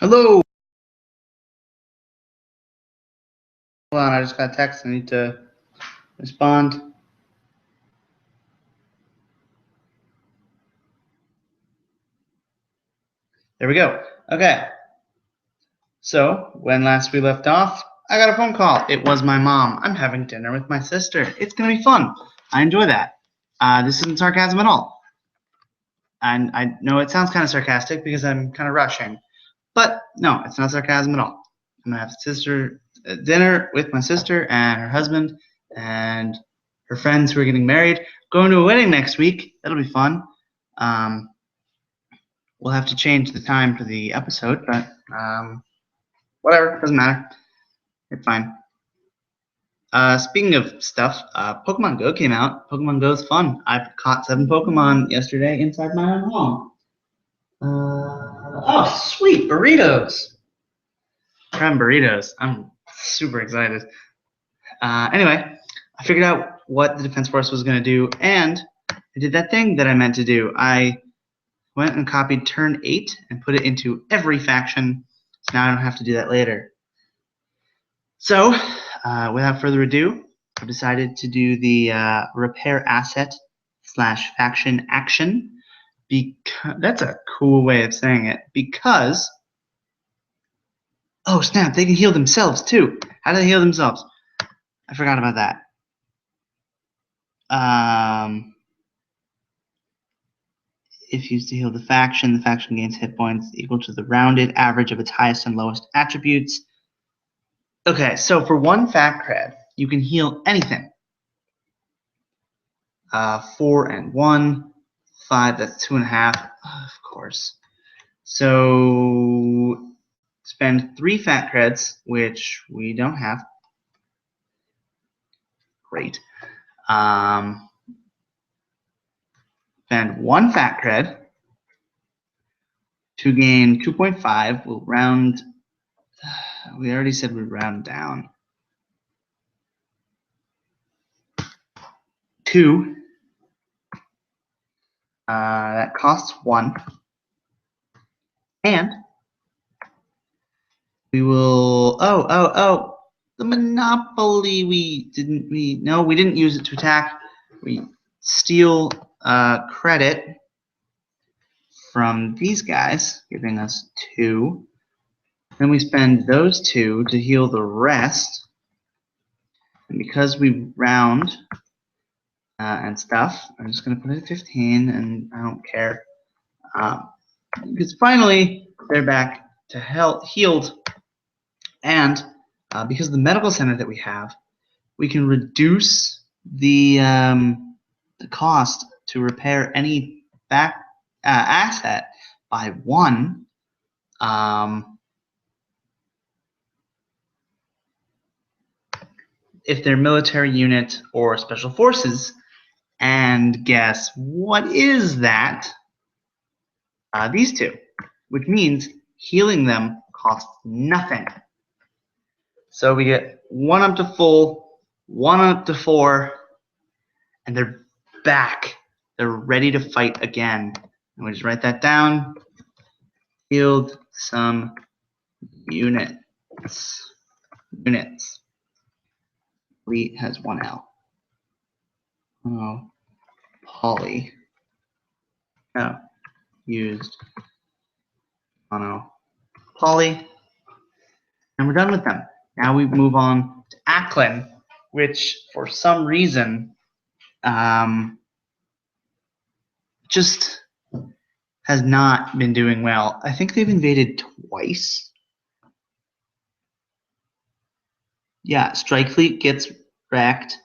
Hello. Hold on, I just got a text. I need to respond. There we go. Okay. So, when last we left off, I got a phone call. It was my mom. I'm having dinner with my sister. It's going to be fun. I enjoy that. This isn't sarcasm at all. And I know it sounds kind of sarcastic because I'm kind of rushing. But no, it's not sarcasm at all. I'm going to have dinner with my sister and her husband and her friends who are getting married. Going to a wedding next week. That'll be fun. We'll have to change the time for the episode, but whatever, doesn't matter. It's fine. Speaking of stuff, Pokemon Go came out. Pokemon Go is fun. I caught 7 Pokemon yesterday inside my own home. Oh, sweet, burritos. Trying burritos. I'm super excited. Anyway, I figured out what the Defense Force was going to do, and I did that thing that I meant to do. I went and copied turn 8 and put it into every faction, so now I don't have to do that later. So, without further ado, I've decided to do the repair asset / faction action. That's a cool way of saying it. Because, oh snap, they can heal themselves too. How do they heal themselves? I forgot about that. If used to heal the faction gains hit points equal to the rounded average of its highest and lowest attributes. Okay, so for 1 fact cred, you can heal anything. 4 and 1, 5, that's 2.5, of course. So spend 3 fat creds, which we don't have. Great. Spend 1 fat cred to gain 2.5. We'll round. We already said we'd round down. 2. That costs 1. And we will. Oh. The Monopoly. We didn't use it to attack. We steal credit from these guys, giving us 2. Then we spend those 2 to heal the rest. And because we round and stuff, I'm just going to put it at 15, and I don't care. Because finally, they're back to healed. And because of the medical center that we have, we can reduce the cost to repair any asset by 1. If they're military unit or special forces. And guess what is that? These 2, which means healing them costs nothing. So we get 1 up to full, 1 up to 4, and they're back. They're ready to fight again. And we just write that down. Healed some units. Elite has 1 L. Oh, Poly. Oh, used mono Poly. And we're done with them. Now we move on to Ackland, which for some reason just has not been doing well. I think they've invaded twice. Yeah, Strike Fleet gets wrecked.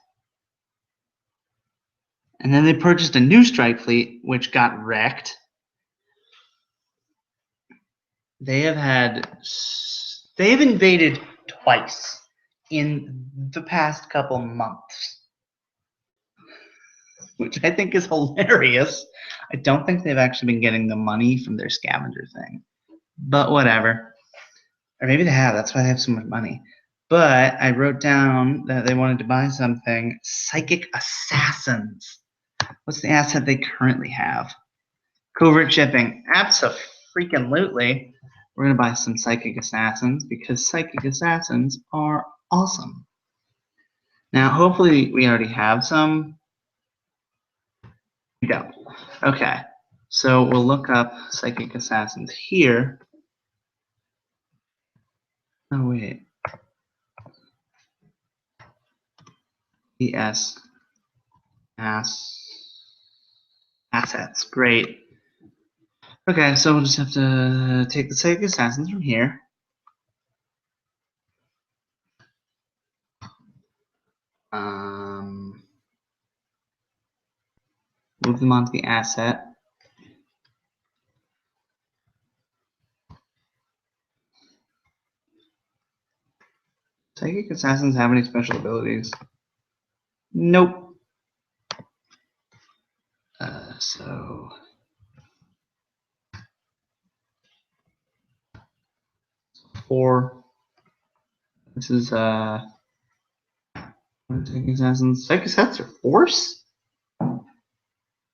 And then they purchased a new Strike Fleet, which got wrecked. They've invaded twice in the past couple months, which I think is hilarious. I don't think they've actually been getting the money from their scavenger thing, but whatever. Or maybe they have. That's why they have so much money. But I wrote down that they wanted to buy something. Psychic Assassins. What's the asset they currently have? Covert shipping. Abso-freaking-lutely. we're going to buy some Psychic Assassins because Psychic Assassins are awesome. Now, hopefully we already have some. We don't. Okay, so we'll look up Psychic Assassins here. Oh, wait. ES assets. Great. Okay, so we'll just have to take the Psychic Assassins from here. Move them onto the asset. Psychic Assassins have any special abilities? Nope. So 4. This is Psychic Assassins. Psychic Assassins are force?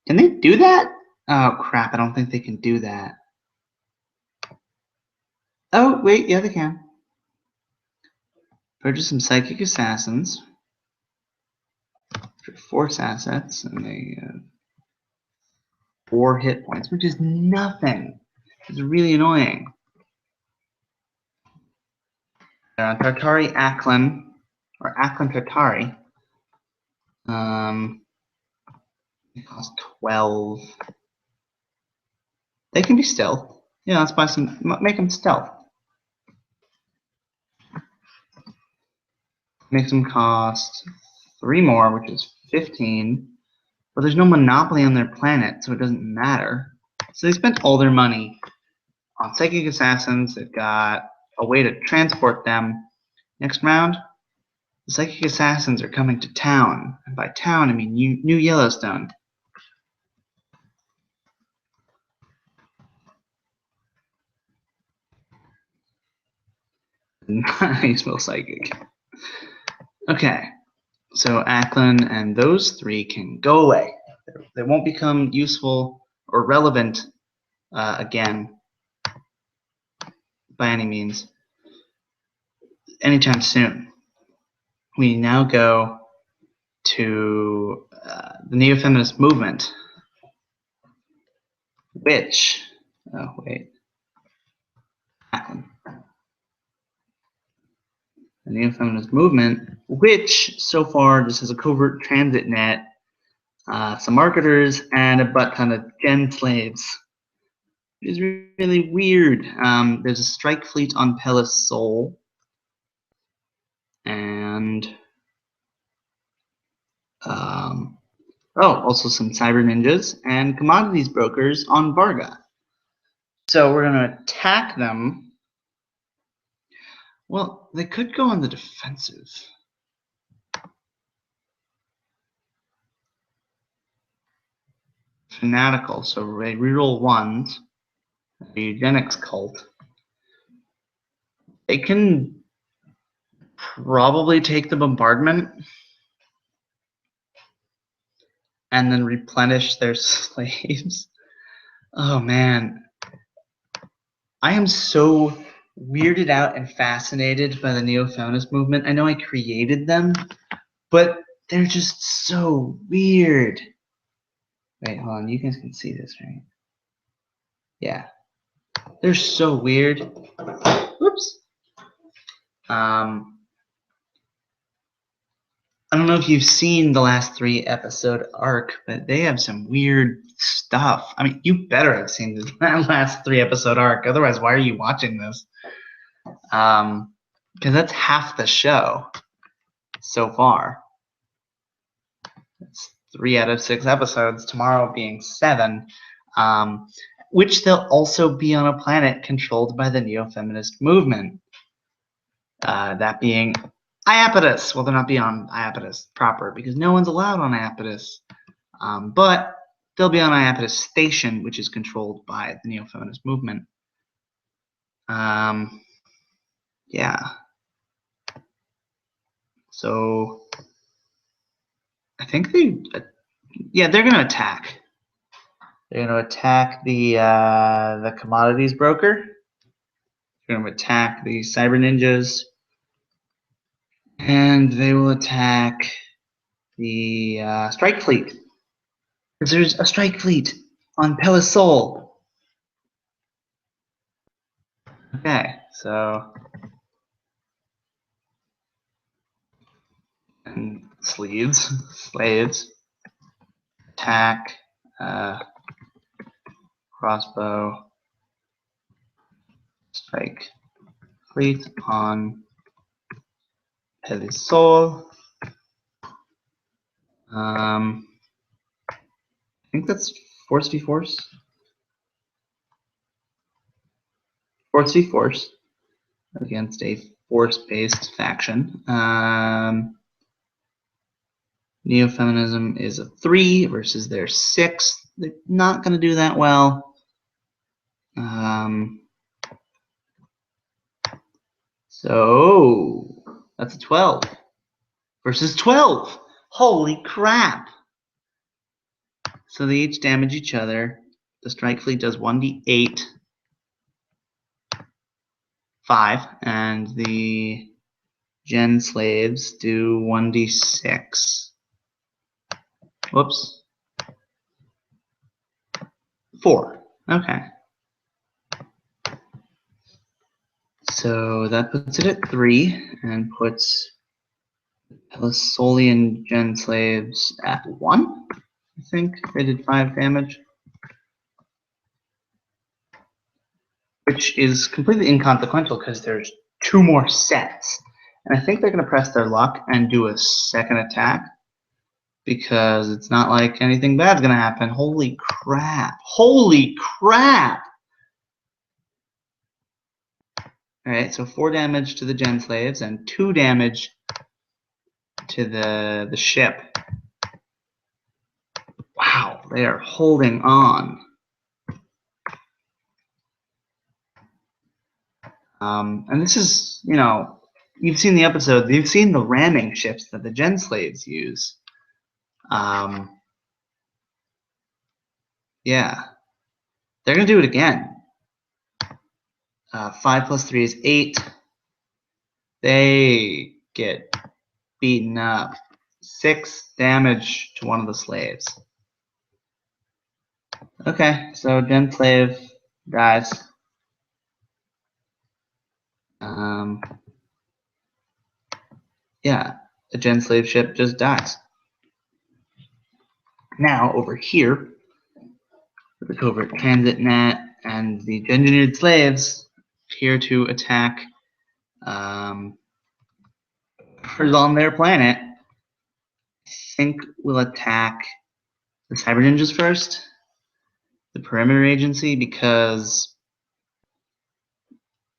Can they do that? Oh crap, I don't think they can do that. Oh wait, yeah they can. Purchase some Psychic Assassins for force assets, and they 4 hit points, which is nothing. It's really annoying. Tartari Aklin, or Aklin Tartari. It costs 12. They can be stealth. Yeah, let's buy some. Make them stealth. Make them cost 3 more, which is 15. But there's no monopoly on their planet, so it doesn't matter. So they spent all their money on Psychic Assassins. They've got a way to transport them. Next round, the Psychic Assassins are coming to town. And by town, I mean New Yellowstone. Nice, Will Psychic. Okay, so Aklin and those 3 can go away. They won't become useful or relevant again by any means anytime soon. We now go to the neo-feminist movement, which, oh wait, the neo-feminist movement, which so far just has a covert transit net, some marketers, and a butt ton of gen slaves. It is really weird. There's a strike fleet on Pellis Sol, and also some cyber ninjas and commodities brokers on Varga. So we're going to attack them. Well, they could go on the defensive. Fanatical, so they reroll 1s. The eugenics cult. They can probably take the bombardment and then replenish their slaves. Oh man. I am so weirded out and fascinated by the neo-feminist movement. I know I created them, but they're just so weird. Wait, hold on. You guys can see this, right? Yeah. They're so weird. Whoops. I don't know if you've seen the last 3 episode arc, but they have some weird stuff. I mean, you better have seen the last 3 episode arc. Otherwise, why are you watching this? Because that's half the show so far. It's 3 out of 6 episodes. Tomorrow being 7, which they'll also be on a planet controlled by the neo-feminist movement. That being Iapetus. Well, they're not be on Iapetus proper because no one's allowed on Iapetus. But they'll be on Iapetus Station, which is controlled by the neo-feminist movement. Yeah. So I think they're going to attack. They're going to attack the commodities broker. They're going to attack the Cyber Ninjas. And they will attack the Strike Fleet. Because there's a Strike Fleet on Pelisol. Okay, so. And slaves attack crossbow strike fleet on Pelisol. I think that's force v force. Force v force against a force-based faction. Neo-feminism is a 3 versus their 6. They're not going to do that well. So that's a 12 versus 12. Holy crap! So they each damage each other. The Strike Fleet does 1d8, 5, and the Gen Slaves do 1d6. Whoops. 4. Okay. So that puts it at 3 and puts Pelisolian Gen Slaves at 1. I think they did 5 damage. Which is completely inconsequential because there's 2 more sets. And I think they're going to press their luck and do a second attack. Because it's not like anything bad's going to happen. Holy crap. Holy crap! Alright, so 4 damage to the Gen Slaves and 2 damage to the ship. Wow, they are holding on. And this is, you know, you've seen the episode, you've seen the ramming ships that the Gen Slaves use. Yeah. They're going to do it again. 5 plus 3 is 8. They get beaten up. 6 damage to one of the slaves. Okay, so Gen Slave dies. Yeah, the Gen Slave ship just dies. Now, over here, the Covert Transit Net and the Engineered Slaves here to attack on their planet. I think we'll attack the Cyber Ninjas first, the Perimeter Agency, because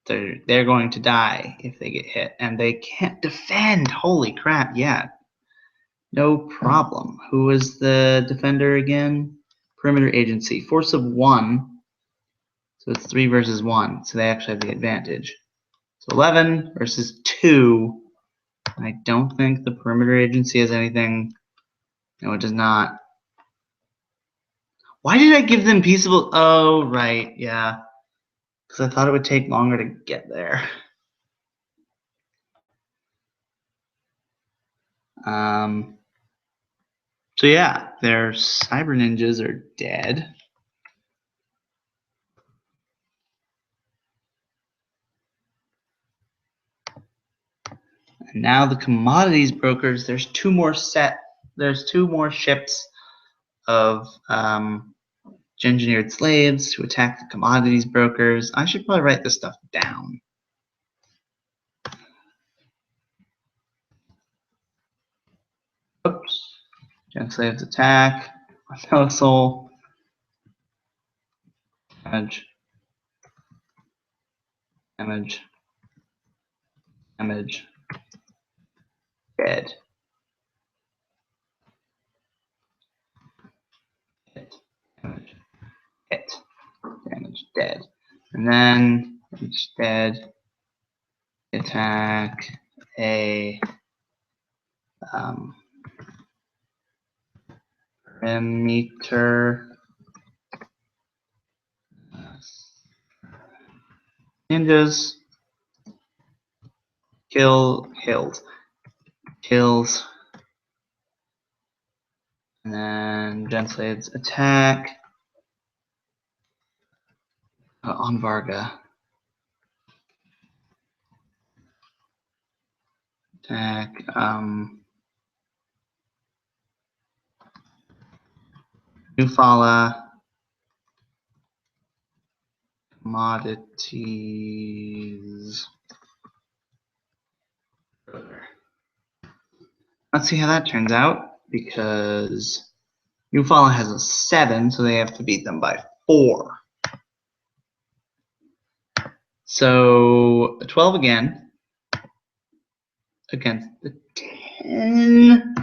they're going to die if they get hit, and they can't defend. Holy crap! Yeah, no problem. Who is the defender again? Perimeter Agency, force of 1, so it's 3 versus 1. So they actually have the advantage. So 11 versus 2. I don't think the Perimeter Agency has anything. No, it does not. Why did I give them peaceable? Oh, right, yeah. Because I thought it would take longer to get there. So yeah, their Cyber Ninjas are dead. And now the commodities brokers, there's 2 more ships of engineered slaves to attack the commodities brokers. I should probably write this stuff down. Oops. Gen slaves attack. Pelisol. Damage. Damage. Damage. Dead. Hit. Damage. Hit. Damage. Dead. And then instead attack a perimeter Ninjas. Kills. And then Genslaves attack on Varga. Attack. Nufala. Commodities. Let's see how that turns out, because Nufala has a 7, so they have to beat them by 4. So 12 again against the 10.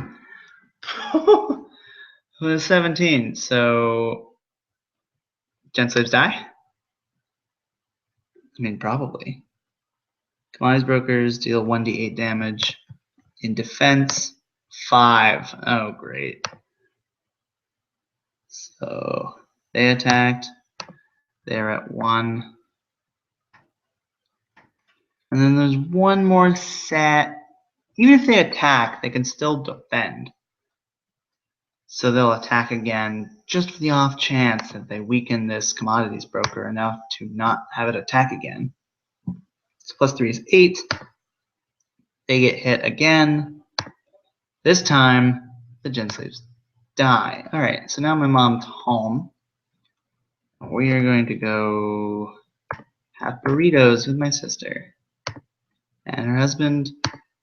With 17. So Genslaves die? I mean, probably. Commodities brokers deal 1d8 damage. In defense, 5. Oh, great. So they attacked. They're at 1. And then there's one more set. Even if they attack, they can still defend. So they'll attack again just for the off chance that they weaken this commodities broker enough to not have it attack again. So +3 is 8. They get hit again. This time, the Genslaves die. All right, so now my mom's home. We are going to go have burritos with my sister and her husband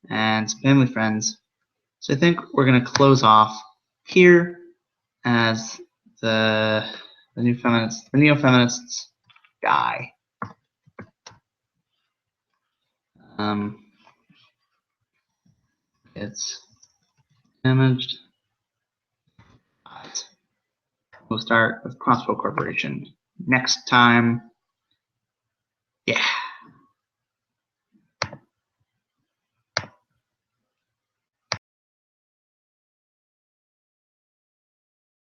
and some family friends. So I think we're going to close off here as the neo-feminists die. It's damaged. We'll start with Crossbow Corporation next time. Yeah.